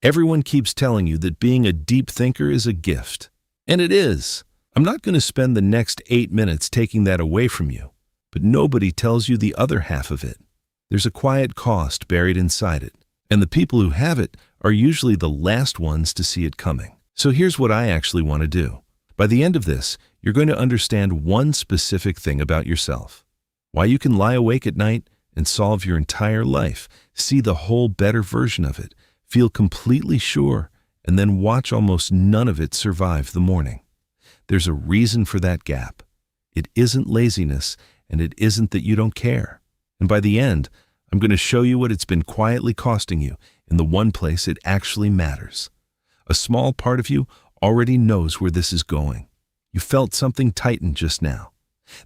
Everyone keeps telling you that being a deep thinker is a gift. And it is. I'm not going to spend the next 8 minutes taking that away from you. But nobody tells you the other half of it. There's a quiet cost buried inside it. And the people who have it are usually the last ones to see it coming. So here's what I actually want to do. By the end of this, you're going to understand one specific thing about yourself. Why you can lie awake at night and solve your entire life, see the whole better version of it, feel completely sure, and then watch almost none of it survive the morning. There's a reason for that gap. It isn't laziness, and it isn't that you don't care. And by the end, I'm going to show you what it's been quietly costing you in the one place it actually matters. A small part of you already knows where this is going. You felt something tighten just now.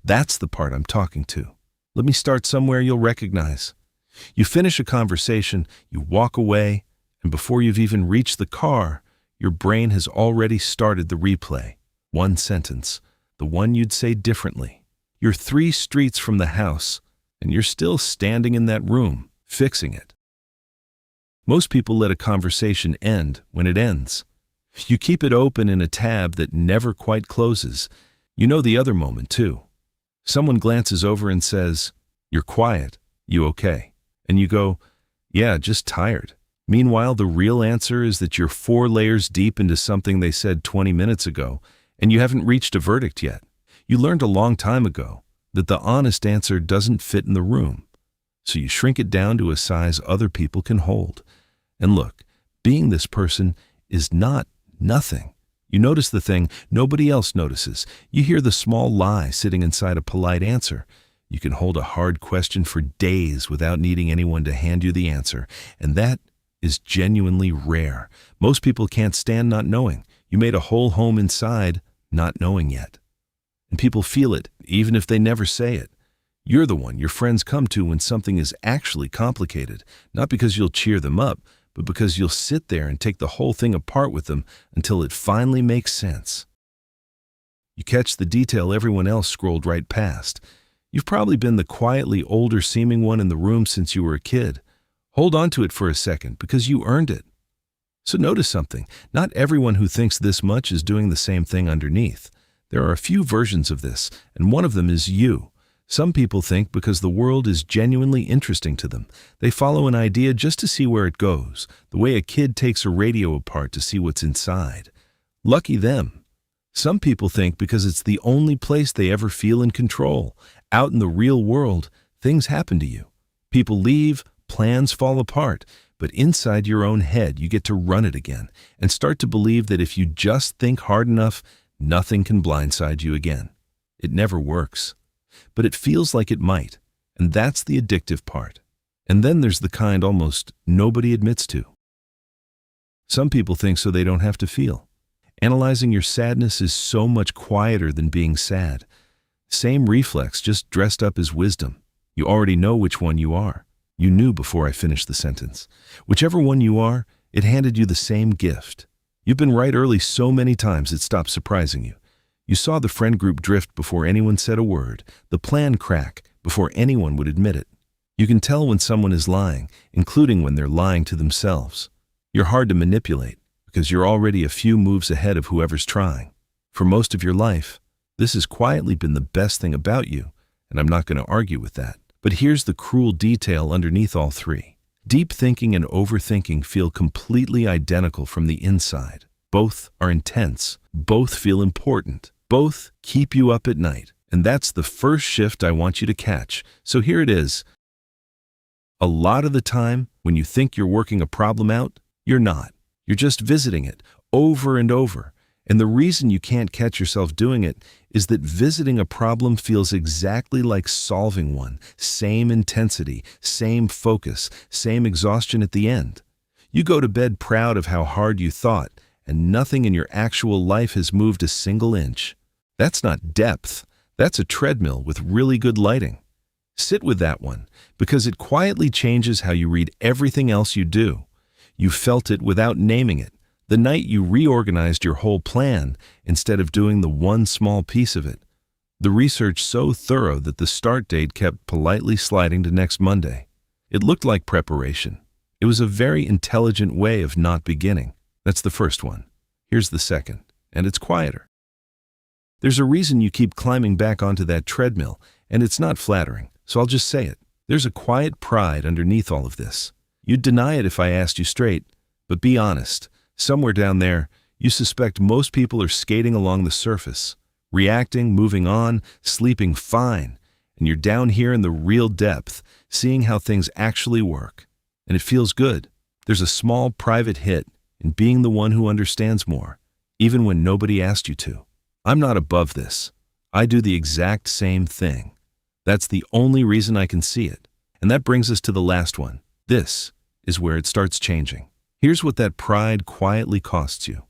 That's the part I'm talking to. Let me start somewhere you'll recognize. You finish a conversation, you walk away, and before you've even reached the car, your brain has already started the replay. One sentence, the one you'd say differently. You're 3 streets from the house, and you're still standing in that room, fixing it. Most people let a conversation end when it ends. You keep it open in a tab that never quite closes. You know the other moment, too. Someone glances over and says, "You're quiet. You okay?" And you go, "Yeah, just tired." Meanwhile, the real answer is that you're 4 layers deep into something they said 20 minutes ago, and you haven't reached a verdict yet. You learned a long time ago that the honest answer doesn't fit in the room. So you shrink it down to a size other people can hold. And look, being this person is not nothing. You notice the thing nobody else notices. You hear the small lie sitting inside a polite answer. You can hold a hard question for days without needing anyone to hand you the answer. And that is genuinely rare. Most people can't stand not knowing. You made a whole home inside not knowing yet. And people feel it, even if they never say it. You're the one your friends come to when something is actually complicated, not because you'll cheer them up, but because you'll sit there and take the whole thing apart with them until it finally makes sense. You catch the detail everyone else scrolled right past. You've probably been the quietly older-seeming one in the room since you were a kid. Hold on to it for a second because you earned it. So notice something. Not everyone who thinks this much is doing the same thing underneath. There are a few versions of this, and one of them is you. Some people think because the world is genuinely interesting to them, they follow an idea just to see where it goes, the way a kid takes a radio apart to see what's inside. Lucky them. Some people think because it's the only place they ever feel in control. Out in the real world, things happen to you. People leave, plans fall apart, but inside your own head you get to run it again and start to believe that if you just think hard enough, nothing can blindside you again. It never works. But it feels like it might, and that's the addictive part. And then there's the kind almost nobody admits to. Some people think so they don't have to feel. Analyzing your sadness is so much quieter than being sad. Same reflex, just dressed up as wisdom. You already know which one you are. You knew before I finished the sentence. Whichever one you are, it handed you the same gift. You've been right early so many times it stopped surprising you. You saw the friend group drift before anyone said a word, the plan crack before anyone would admit it. You can tell when someone is lying, including when they're lying to themselves. You're hard to manipulate because you're already a few moves ahead of whoever's trying. For most of your life, this has quietly been the best thing about you, and I'm not going to argue with that. But here's the cruel detail underneath all 3. Deep thinking and overthinking feel completely identical from the inside. Both are intense. Both feel important. Both keep you up at night. And that's the first shift I want you to catch. So here it is. A lot of the time, when you think you're working a problem out, you're not. You're just visiting it over and over. And the reason you can't catch yourself doing it is that visiting a problem feels exactly like solving one. Same intensity, same focus, same exhaustion at the end. You go to bed proud of how hard you thought, and nothing in your actual life has moved a single inch. That's not depth. That's a treadmill with really good lighting. Sit with that one, because it quietly changes how you read everything else you do. You felt it without naming it, the night you reorganized your whole plan instead of doing the one small piece of it. The research so thorough that the start date kept politely sliding to next Monday. It looked like preparation. It was a very intelligent way of not beginning. That's the first one. Here's the second, and it's quieter. There's a reason you keep climbing back onto that treadmill, and it's not flattering, so I'll just say it. There's a quiet pride underneath all of this. You'd deny it if I asked you straight, but be honest. Somewhere down there, you suspect most people are skating along the surface, reacting, moving on, sleeping fine, and you're down here in the real depth, seeing how things actually work. And it feels good. There's a small private hit in being the one who understands more, even when nobody asked you to. I'm not above this. I do the exact same thing. That's the only reason I can see it. And that brings us to the last one. This is where it starts changing. Here's what that pride quietly costs you.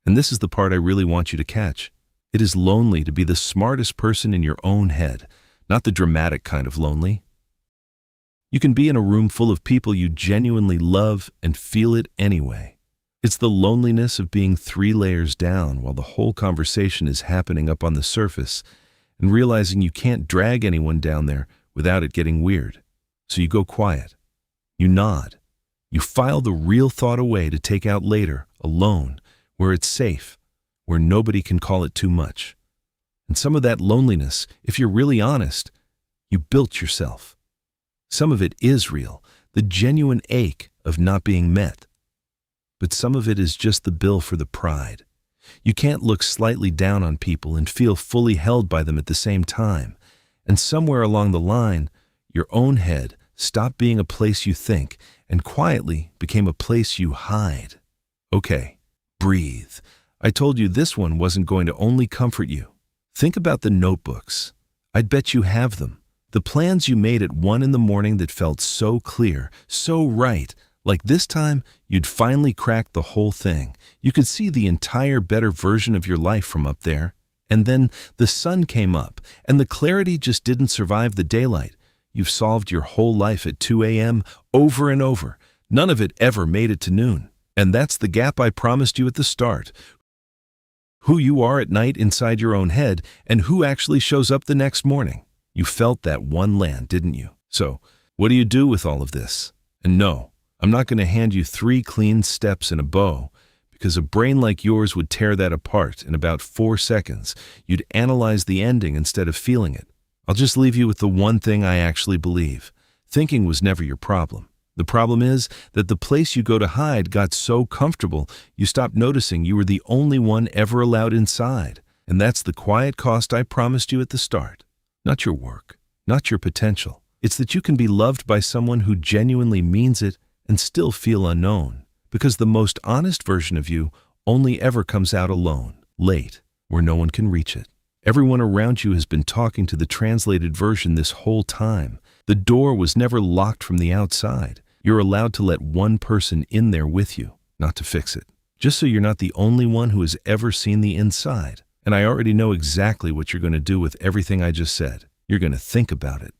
And this is the part I really want you to catch. It is lonely to be the smartest person in your own head, not the dramatic kind of lonely. You can be in a room full of people you genuinely love and feel it anyway. It's the loneliness of being 3 layers down while the whole conversation is happening up on the surface and realizing you can't drag anyone down there without it getting weird. So you go quiet. You nod. You file the real thought away to take out later, alone, where it's safe, where nobody can call it too much. And some of that loneliness, if you're really honest, you built yourself. Some of it is real, the genuine ache of not being met. But some of it is just the bill for the pride. You can't look slightly down on people and feel fully held by them at the same time. And somewhere along the line, your own head stopped being a place you think and quietly became a place you hide. Okay, breathe. I told you this one wasn't going to only comfort you. Think about the notebooks. I'd bet you have them. The plans you made at 1 a.m. that felt so clear, so right. Like this time, you'd finally cracked the whole thing. You could see the entire better version of your life from up there. And then the sun came up, and the clarity just didn't survive the daylight. You've solved your whole life at 2 a.m. over and over. None of it ever made it to noon. And that's the gap I promised you at the start. Who you are at night inside your own head, and who actually shows up the next morning. You felt that one land, didn't you? So, what do you do with all of this? And no, I'm not going to hand you 3 clean steps and a bow, because a brain like yours would tear that apart in about 4 seconds. You'd analyze the ending instead of feeling it. I'll just leave you with the one thing I actually believe. Thinking was never your problem. The problem is that the place you go to hide got so comfortable, you stopped noticing you were the only one ever allowed inside. And that's the quiet cost I promised you at the start. Not your work, not your potential. It's that you can be loved by someone who genuinely means it and still feel unknown. Because the most honest version of you only ever comes out alone, late, where no one can reach it. Everyone around you has been talking to the translated version this whole time. The door was never locked from the outside. You're allowed to let one person in there with you, not to fix it. Just so you're not the only one who has ever seen the inside. And I already know exactly what you're going to do with everything I just said. You're going to think about it.